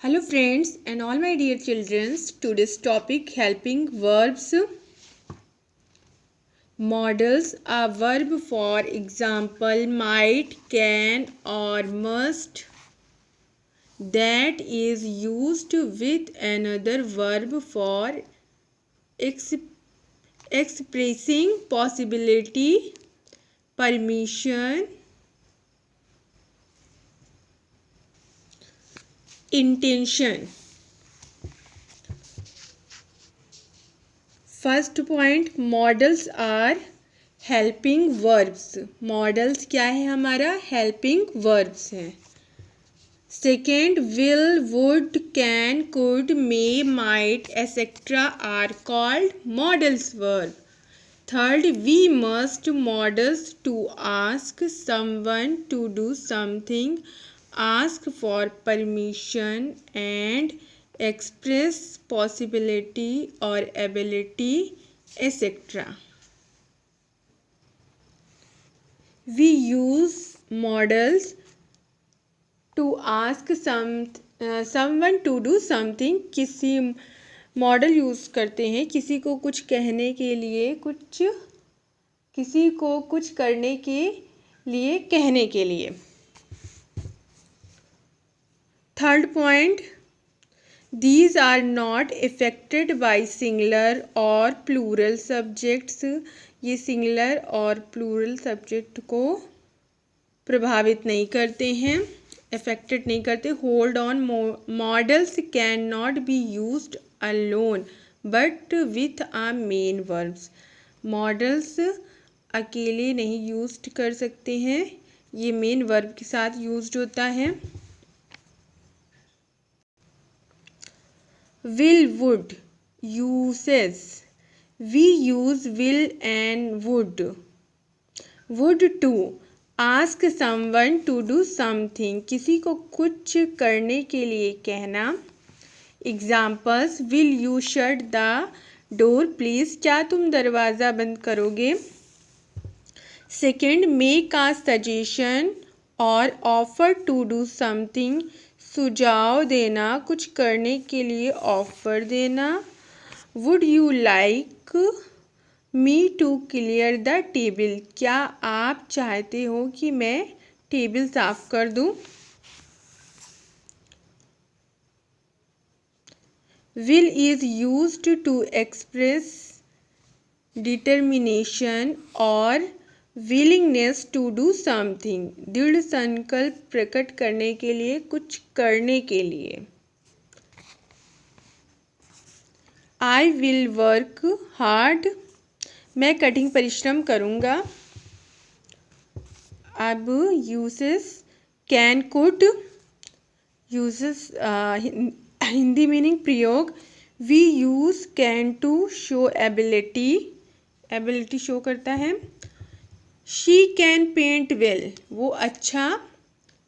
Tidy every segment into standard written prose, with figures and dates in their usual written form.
Hello friends and all my dear children. Today's topic helping verbs. Models a verb, for example might, can or must, that is used with another verb for expressing possibility, permission, intention. First point, models are helping verbs. Models क्या है हमारा? Helping verbs हैं. Second, will, would, can, could, may, might etcetera are called models verb. Third, we must models to ask someone to do something, ask for permission and express possibility or ability, etc. We use models to ask someone to do something. किसी model use करते हैं किसी को कुछ कहने के लिए, किसी को कुछ करने के लिए, कहने के लिए. Third point, These are not affected by singular or plural subjects. ये सिंगुलर और प्लूरल सब्जेक्ट को प्रभावित नहीं करते हैं, अफेक्टेड नहीं करते. Hold on, models can not be used alone but with a main verbs. Models अकेले नहीं यूज्ड कर सकते हैं, ये मेन वर्ब के साथ यूज्ड होता है. Will, would, uses. We use will and would. Would to ask someone to do something. किसी को कुछ करने के लिए कहना. Examples, will you shut the door please? क्या तुम दरवाज़ा बंद करोगे? Second, make a suggestion or offer to do something. सुझाव देना, कुछ करने के लिए ऑफर देना. Would you like me to clear the table? क्या आप चाहते हो कि मैं टेबल साफ कर दूं? Will is used to express determination और विलिंगनेस टू डू समथिंग. दृढ़ संकल्प प्रकट करने के लिए, कुछ करने के लिए. I will work hard. मैं कठिन परिश्रम करूँगा. अब uses, can, could. Uses Hindi meaning प्रयोग. We use can to show ability. Ability show करता है. She can paint well. वो अच्छा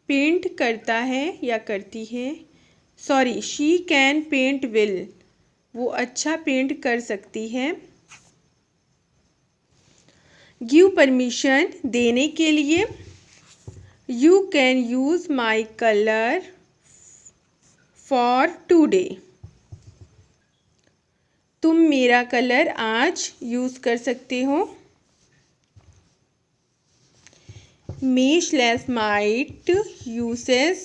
पेंट करता है या करती है. Sorry, she can paint well. वो अच्छा पेंट कर सकती है. गिव परमिशन, देने के लिए. You can use my colour for today. तुम मेरा कलर आज यूज कर सकते हो. May / might uses.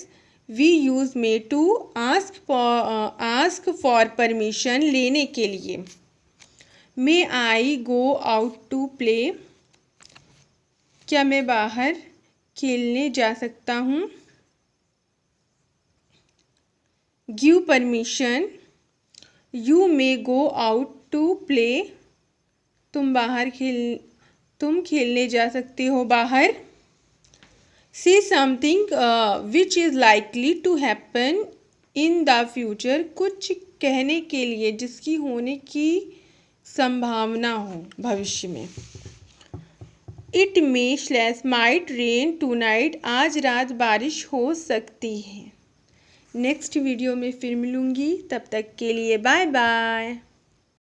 We use may to ask for permission, लेने के लिए. May I go out to play? क्या मैं बाहर खेलने जा सकता हूँ? Give permission. You may go out to play. तुम खेलने जा सकते हो बाहर. Say something which is likely to happen in the future. कुछ कहने के लिए जिसकी होने की संभावना हो भविष्य में. It may / might rain tonight. आज रात बारिश हो सकती है. नेक्स्ट वीडियो में फिर मिलूँगी. तब तक के लिए बाय बाय.